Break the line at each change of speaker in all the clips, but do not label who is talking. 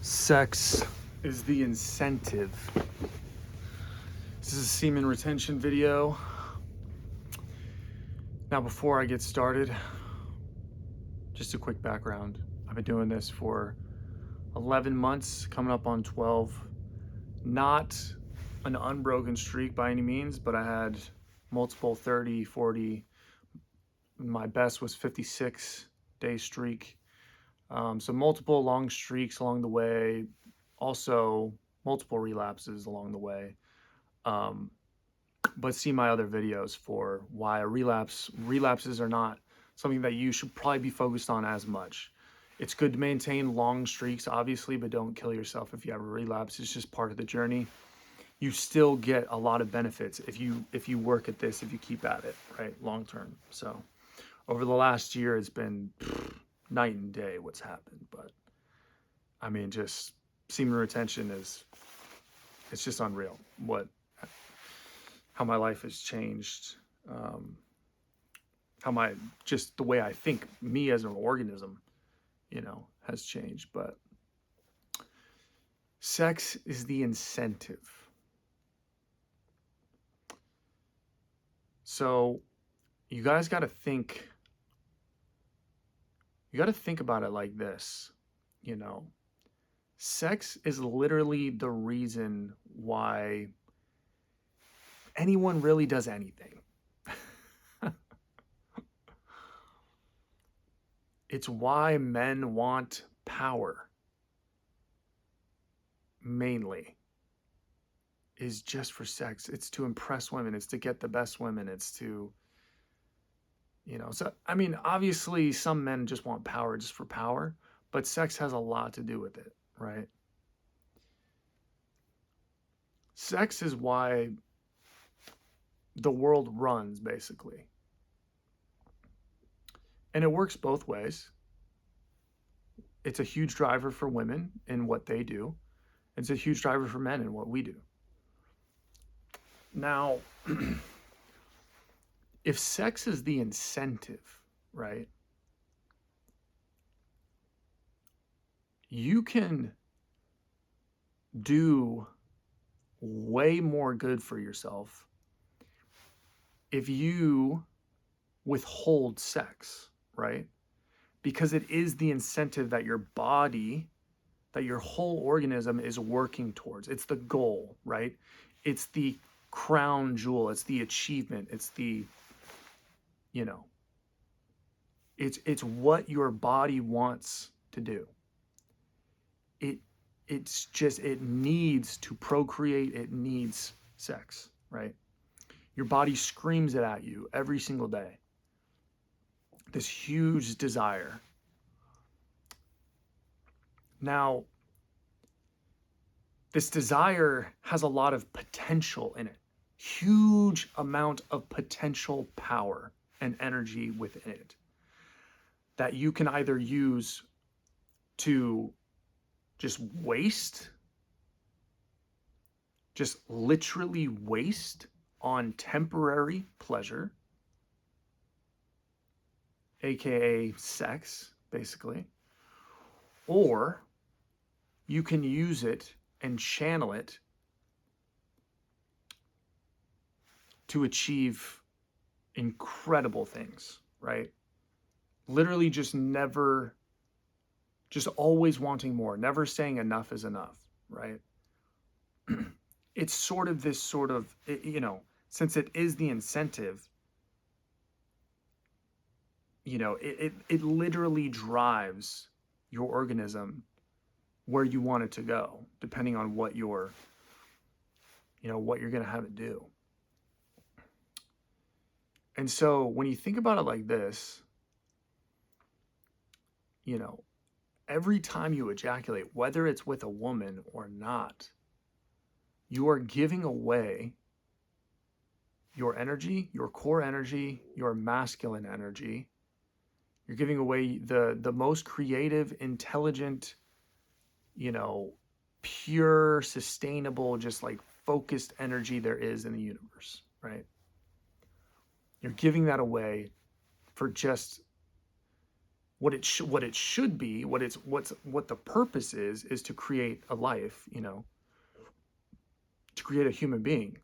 Sex is the incentive. This is a semen retention video. Now, before I get started, just a quick background. I've been doing this for 11 months, coming up on 12. Not an unbroken streak by any means, but I had multiple 30, 40. My best was 56-day streak. So multiple long streaks along the way, also multiple relapses along the way. But see my other videos for why relapses are not something that you should probably be focused on as much. It's good to maintain long streaks, obviously, but don't kill yourself if you have a relapse. It's just part of the journey. You still get a lot of benefits if you work at this, if you keep at it, right, long term. So over the last year, it's been night and day what's happened. But I mean, just semen retention it's just unreal how my life has changed, just the way I think me as an organism, has changed. But sex is the incentive. So you guys got to think about it like this, sex is literally the reason why anyone really does anything. It's why men want power, mainly, is just for sex. It's to impress women. It's to get the best women. It's to, so, I mean, obviously some men just want power just for power, but sex has a lot to do with it, right? Sex is why the world runs, basically. And it works both ways. It's a huge driver for women in what they do. It's a huge driver for men in what we do. Now, if sex is the incentive, right, you can do way more good for yourself if you withhold sex, right? Because it is the incentive that your body, that your whole organism is working towards. It's the goal, right? It's the crown jewel. It's the achievement. It's the, it's what your body wants to do. It needs to procreate. It needs sex, right? Your body screams it at you every single day. This huge desire. Now, this desire has a lot of potential in it. Huge amount of potential power and energy within it that you can either use to just waste, just literally waste on temporary pleasure, aka sex, basically, or you can use it and channel it to achieve incredible things, right? Literally just always wanting more, never saying enough is enough, right? It's sort of this since it is the incentive, it literally drives your organism where you want it to go, depending on what you're going to have it do. And so when you think about it like this, every time you ejaculate, whether it's with a woman or not, you are giving away your energy, your core energy, your masculine energy. You're giving away the most creative, intelligent, pure, sustainable, just like focused energy there is in the universe, right? You're giving that away for just what it should be, what the purpose is to create a life, to create a human being.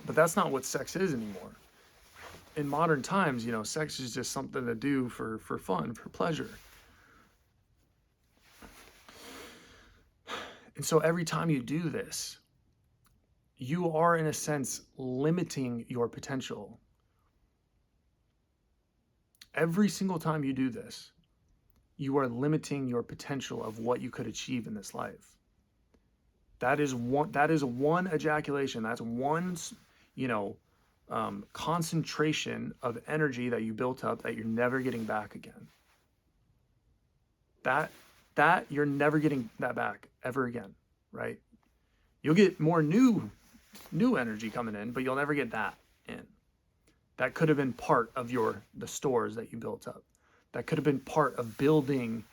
But that's not what sex is anymore. In modern times, sex is just something to do for fun, for pleasure. And so every time you do this, you are, in a sense, limiting your potential. Every single time you do this, you are limiting your potential of what you could achieve in this life. That is one ejaculation. That's one, concentration of energy that you built up that you're never getting back again. That you're never getting that back ever again, right? You'll get more new energy coming in, but you'll never get that in. That could have been part of the stores that you built up. That could have been part of building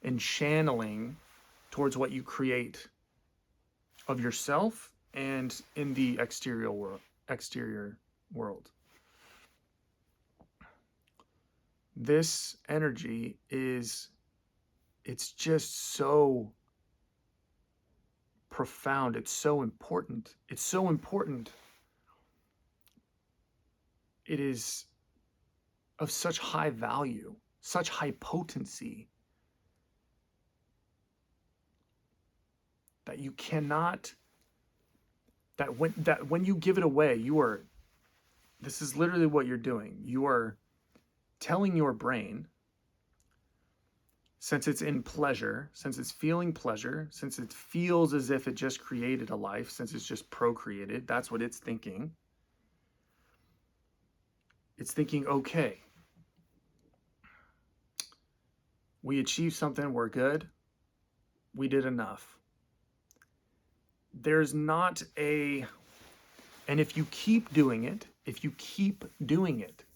and channeling towards what you create of yourself and in the exterior world. This energy it's just so profound. It's so important. It's so important. It is of such high value, such high potency, that you cannot, that when you give it away, this is literally what you're doing. You are telling your brain, since it's in pleasure, since it's feeling pleasure, since it feels as if it just created a life, since it's just procreated, that's what it's thinking. It's thinking, okay, we achieved something, we're good, we did enough. There's not and if you keep doing it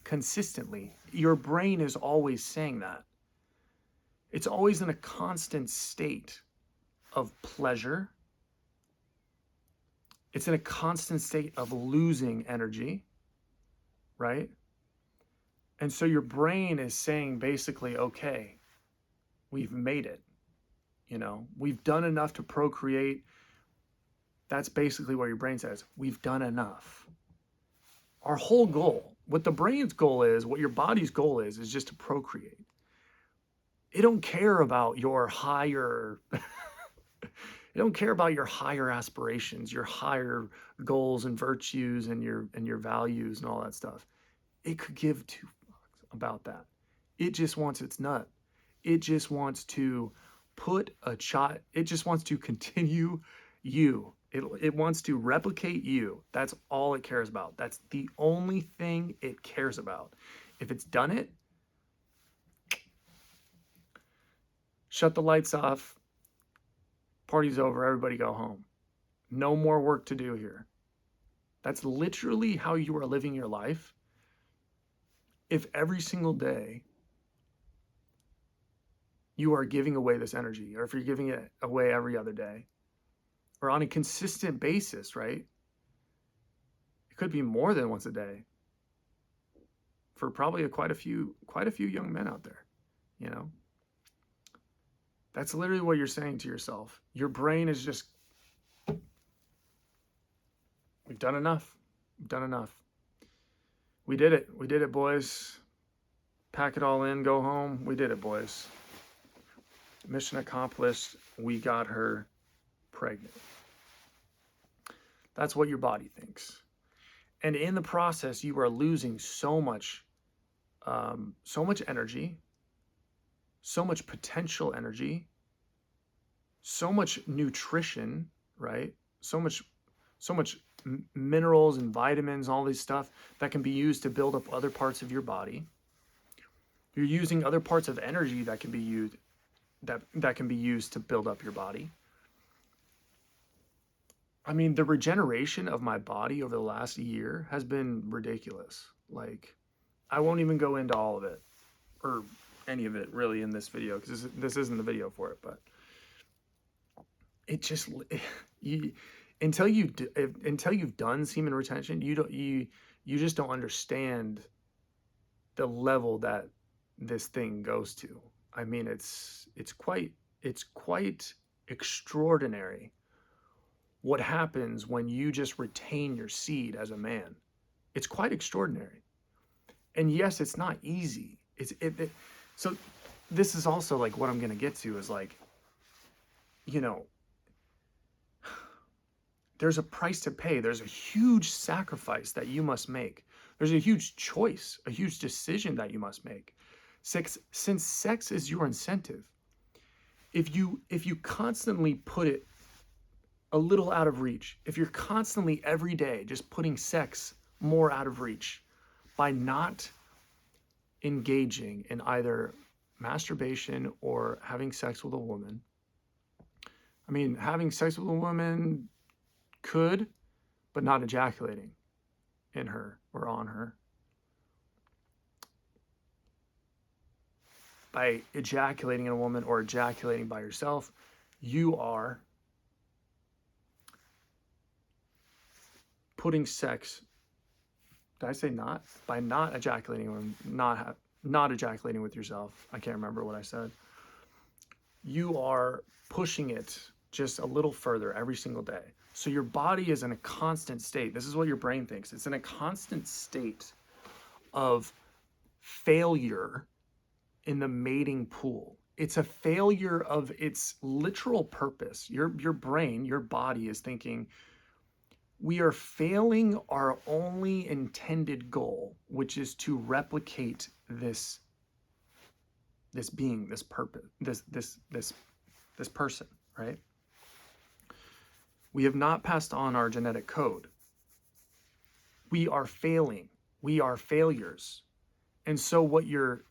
consistently, your brain is always saying that. It's always in a constant state of pleasure. It's in a constant state of losing energy, right? And so your brain is saying basically, okay, we've made it. We've done enough to procreate. That's basically what your brain says. We've done enough. Our whole goal, what the brain's goal is, what your body's goal is just to procreate. It don't care about your higher it don't care about your higher aspirations, your higher goals and virtues and your values and all that stuff. It could give two fucks about that. It just wants its nut. It just wants to it just wants to continue you. It wants to replicate you. That's all it cares about. That's the only thing it cares about. If it's done it, shut the lights off, party's over, everybody go home. No more work to do here. That's literally how you are living your life. If every single day you are giving away this energy, or if you're giving it away every other day, or on a consistent basis, right? It could be more than once a day for probably quite a few young men out there, That's literally what you're saying to yourself. Your brain is just, we've done enough. We've done enough. We did it. We did it, boys. Pack it all in, go home. We did it, boys. Mission accomplished. We got her pregnant. That's what your body thinks. And in the process, you are losing so much energy, so much potential energy, so much nutrition, right? So much minerals and vitamins, all this stuff that can be used to build up other parts of your body. You're using other parts of energy that can be used that can be used to build up your body. I mean, the regeneration of my body over the last year has been ridiculous. Like, I won't even go into all of it, or any of it really in this video, because this isn't the video for it, but it just, until you've done semen retention, you just don't understand the level that this thing goes to. I mean, it's quite extraordinary what happens when you just retain your seed as a man. It's quite extraordinary. And yes, it's not easy. So this is also like what I'm going to get to is like, you know, there's a price to pay. There's a huge sacrifice that you must make. There's a huge choice, a huge decision that you must make. Since sex is your incentive, if you constantly put it a little out of reach, if you're constantly every day just putting sex more out of reach by not engaging in either masturbation or having sex with a woman. I mean, having sex with a woman could, but not ejaculating in her or on her. By ejaculating in a woman or ejaculating by yourself, you are putting sex. Did I say not? By not ejaculating or not ejaculating with yourself. I can't remember what I said. You are pushing it just a little further every single day. So your body is in a constant state. This is what your brain thinks. It's in a constant state of failure in the mating pool. It's a failure of its literal purpose. Your brain, your body is thinking, we are failing our only intended goal, which is to replicate this being, this purpose, this person, right? We have not passed on our genetic code. We are failing. We are failures. And so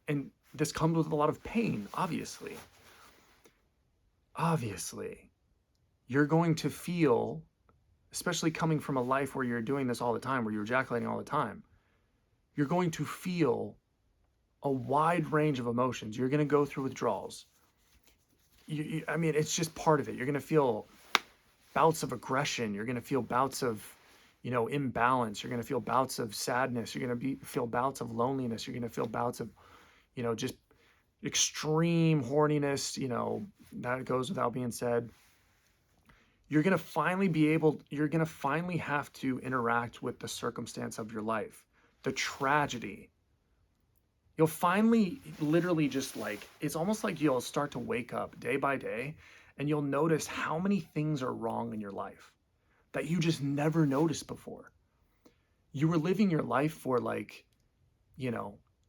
and this comes with a lot of pain, obviously. Obviously, you're going to feel, especially coming from a life where you're doing this all the time, where you're ejaculating all the time, you're going to feel a wide range of emotions. You're going to go through withdrawals. I mean, it's just part of it. You're going to feel bouts of aggression. You're going to feel bouts of, imbalance. You're going to feel bouts of sadness. You're going to feel bouts of loneliness. You're going to feel bouts of, just extreme horniness. That goes without being said. You're going to finally have to interact with the circumstance of your life, the tragedy. You'll finally literally just it's almost like you'll start to wake up day by day and you'll notice how many things are wrong in your life that you just never noticed before. You were living your life for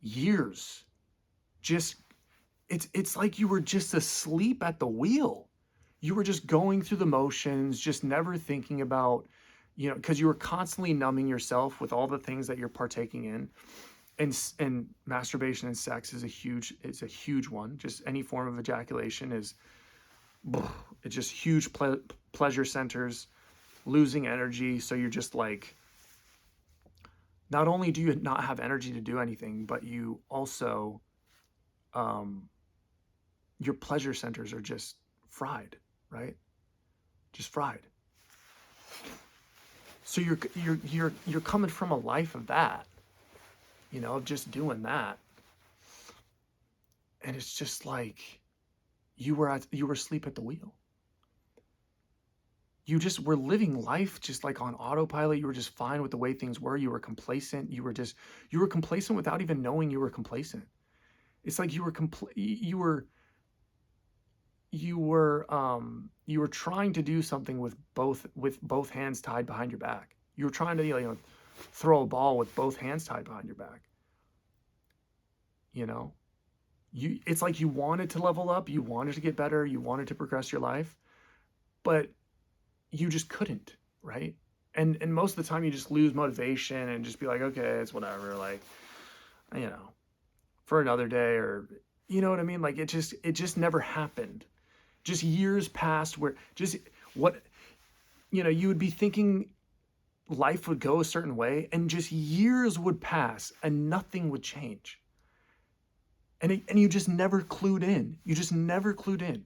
years. It's like you were just asleep at the wheel. You were just going through the motions, just never thinking about, because you were constantly numbing yourself with all the things that you're partaking in. And masturbation and sex is a huge one. Just any form of ejaculation it's just huge pleasure centers, losing energy. So you're just not only do you not have energy to do anything, but you also, your pleasure centers are just fried, right? Just fried. So you're coming from a life of that, of just doing that. And it's just you were asleep at the wheel. You just were living life just on autopilot. You were just fine with the way things were. You were complacent. You were complacent without even knowing you were complacent. It's like you were trying to do something with both hands tied behind your back. You were trying to throw a ball with both hands tied behind your back. It's like you wanted to level up, you wanted to get better, you wanted to progress your life, but you just couldn't, right? And most of the time you just lose motivation and just be like, okay, it's whatever, for another day, or you know what I mean? It just never happened. Just years passed where you would be thinking life would go a certain way, and just years would pass and nothing would change. And you just never clued in. You just never clued in.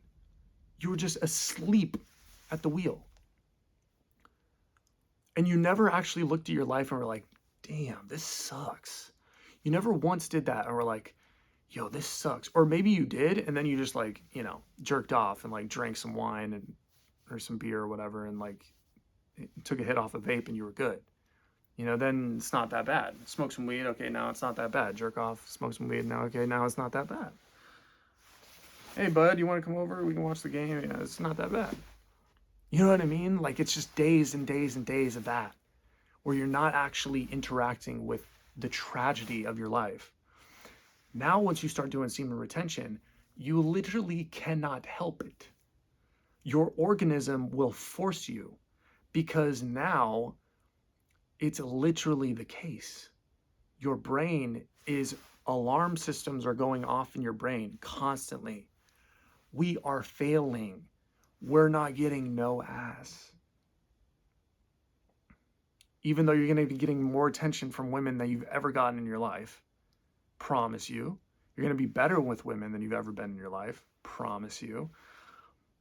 You were just asleep at the wheel. And you never actually looked at your life and were like, damn, this sucks. You never once did that and were like, yo, this sucks. Or maybe you did, and then you just like, jerked off and like drank some wine and or some beer or whatever, and like took a hit off a vape and you were good. Then it's not that bad. Smoke some weed, okay, now it's not that bad. Jerk off, smoke some weed, now okay, now it's not that bad. Hey bud, you want to come over? We can watch the game. Yeah, it's not that bad. You know what I mean? Like, it's just days and days and days of that, where you're not actually interacting with the tragedy of your life. Now, once you start doing semen retention, you literally cannot help it. Your organism will force you, because now it's literally the case. Your brain is, alarm systems are going off in your brain constantly. We are failing. We're not getting no ass. Even though you're going to be getting more attention from women than you've ever gotten in your life, promise you. You're going to be better with women than you've ever been in your life, promise you.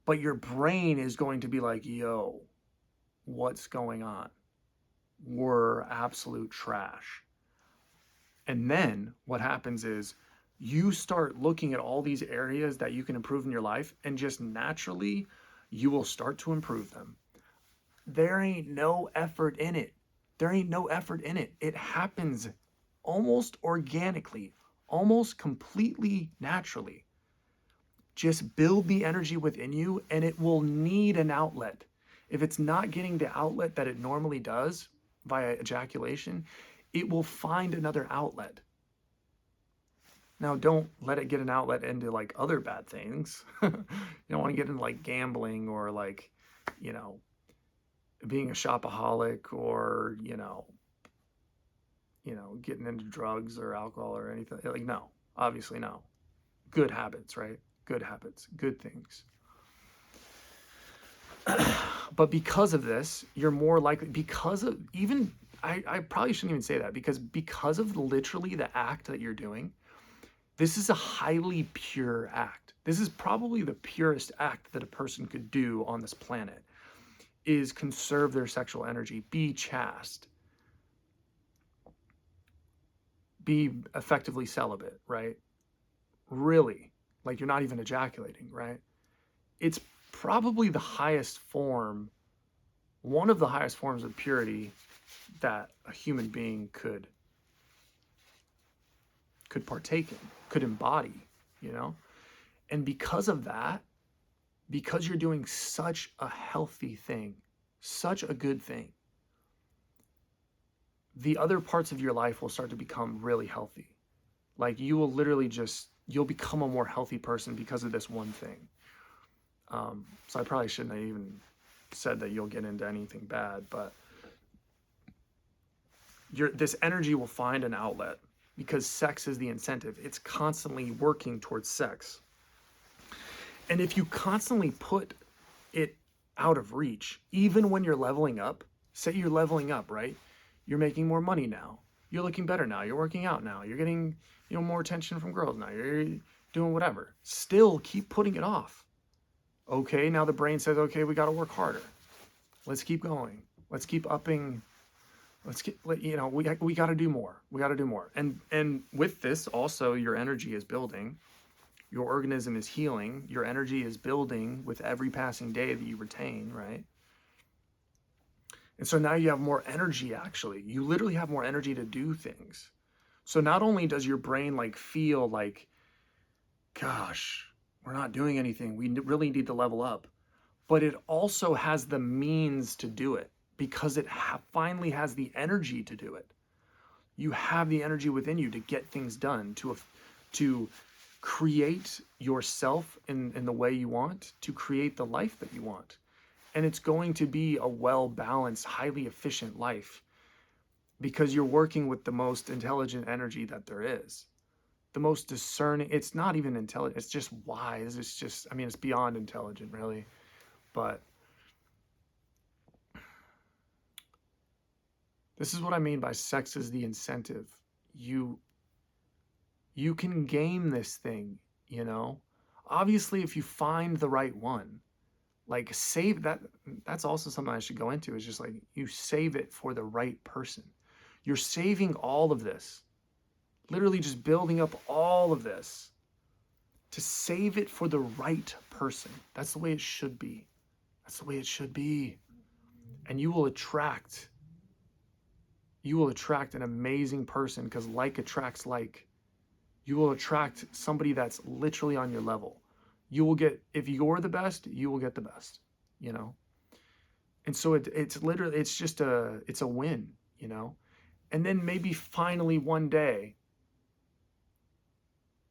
But your brain is going to be like, yo, what's going on? We're absolute trash. And then what happens is you start looking at all these areas that you can improve in your life, and just naturally you will start to improve them. There ain't no effort in it. There ain't no effort in it. It happens almost organically, almost completely naturally. Just build the energy within you, and it will need an outlet. If it's not getting the outlet that it normally does via ejaculation, it will find another outlet. Now, don't let it get an outlet into like other bad things. You don't want to get into like gambling or like, being a shopaholic, or, getting into drugs or alcohol or anything. Like, no, obviously no. Good habits, right? Good habits, good things. But because of this, you're more likely, because of even, I probably shouldn't even say that, because of literally the act that you're doing, this is a highly pure act. This is probably the purest act that a person could do on this planet, is conserve their sexual energy, be chaste, be effectively celibate, right? Really, like you're not even ejaculating, right? It's probably the highest form, one of the highest forms of purity that a human being could partake in, could embody, And because of that, because you're doing such a healthy thing, such a good thing, the other parts of your life will start to become really healthy. Like, you will literally you'll become a more healthy person because of this one thing. So I probably shouldn't have even said that you'll get into anything bad, but this energy will find an outlet, because sex is the incentive. It's constantly working towards sex. And if you constantly put it out of reach, even when you're leveling up, say you're leveling up, right? You're making more money now. You're looking better now. You're working out now. You're getting, more attention from girls now. You're doing whatever. Still keep putting it off. Okay, now the brain says, okay, we got to work harder. Let's keep going. Let's keep upping. We got to do more. We got to do more. And with this also, your energy is building. Your organism is healing. Your energy is building with every passing day that you retain, right? And so now you have more energy, actually. You literally have more energy to do things. So not only does your brain like feel like, gosh, we're not doing anything, we really need to level up, but it also has the means to do it, because it finally has the energy to do it. You have the energy within you to get things done, to create yourself in the way you want, to create the life that you want. And it's going to be a well-balanced, highly efficient life, because you're working with the most intelligent energy that there is. The most discerning, it's not even intelligent, it's just wise. It's just, it's beyond intelligent, really. But this is what I mean by sex is the incentive. You can game this thing, Obviously, if you find the right one, like save that. That's also something I should go into, is just like, you save it for the right person. You're saving all of this literally just building up all of this to save it for the right person. That's the way it should be. That's the way it should be. And you will attract an amazing person, because like attracts like. You will attract somebody that's literally on your level. You will get, if you're the best, you will get the best, you know? And so it's literally, it's a win, you know? And then maybe finally one day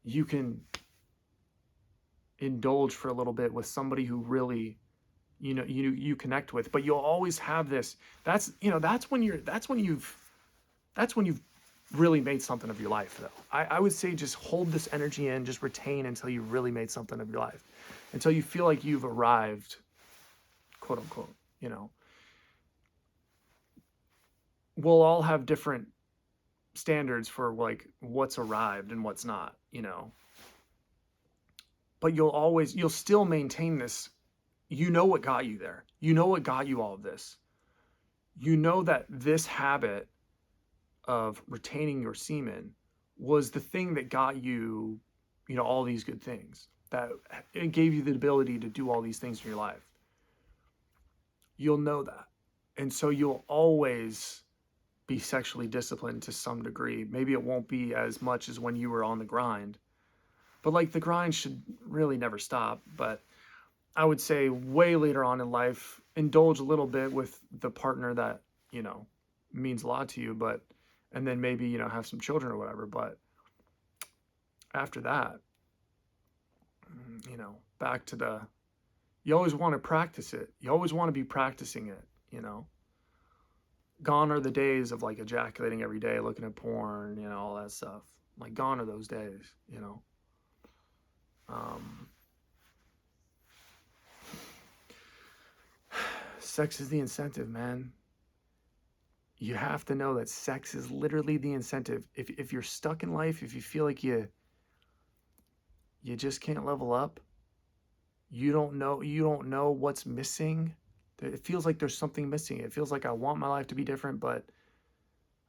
you can indulge for a little bit with somebody who really, you connect with, but you'll always have this. That's when you've really made something of your life, though. I would say just hold this energy in, just retain until you really made something of your life, until you feel like you've arrived, quote unquote, you know. We'll all have different standards for like what's arrived and what's not, you know. But you'll still maintain this. You know what got you there. You know what got you all of this. You know that this habit of retaining your semen was the thing that got you, all these good things. That it gave you the ability to do all these things in your life. You'll know that. And so you'll always be sexually disciplined to some degree. Maybe it won't be as much as when you were on the grind, but like the grind should really never stop. But I would say way later on in life, indulge a little bit with the partner that, means a lot to you, but, and then maybe, have some children or whatever. But after that, back to you always want to practice it. You always want to be practicing it, Gone are the days of like ejaculating every day, looking at porn, all that stuff. Like gone are those days, Sex is the incentive, man. You have to know that sex is literally the incentive. If you're stuck in life, if you feel like you just can't level up, you don't know what's missing. It feels like there's something missing. It feels like I want my life to be different, but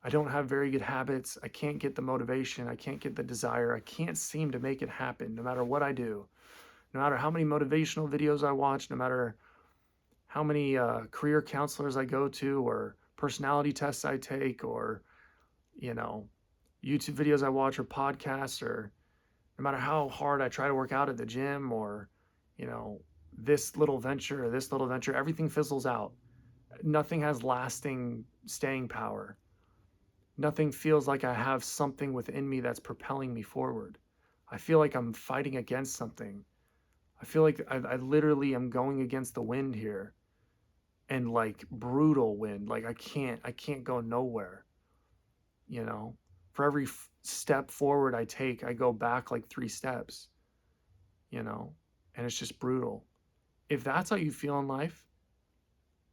I don't have very good habits. I can't get the motivation. I can't get the desire. I can't seem to make it happen no matter what I do. No matter how many motivational videos I watch, no matter how many career counselors I go to, or personality tests I take, or, YouTube videos I watch, or podcasts, or no matter how hard I try to work out at the gym, or, this little venture or this little venture, everything fizzles out. Nothing has lasting staying power. Nothing feels like I have something within me that's propelling me forward. I feel like I'm fighting against something. I feel like I literally am going against the wind here, and like brutal wind. Like I can't go nowhere. For every step forward I take, I go back like 3 steps, and it's just brutal. If that's how you feel in life,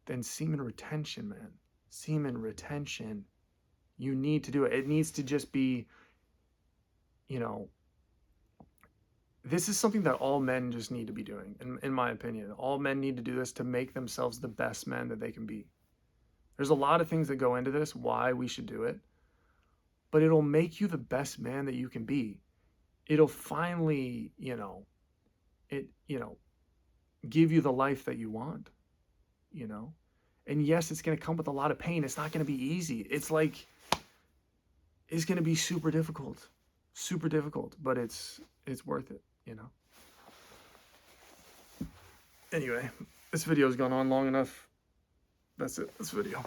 then semen retention, man. Semen retention. You need to do it. It needs to just be, this is something that all men just need to be doing, in my opinion. All men need to do this to make themselves the best men that they can be. There's a lot of things that go into this, why we should do it, but it'll make you the best man that you can be. It'll finally, give you the life that you want, And yes, it's going to come with a lot of pain. It's not going to be easy. It's going to be super difficult, but it's worth it, Anyway, this video's gone on long enough. That's it. This video.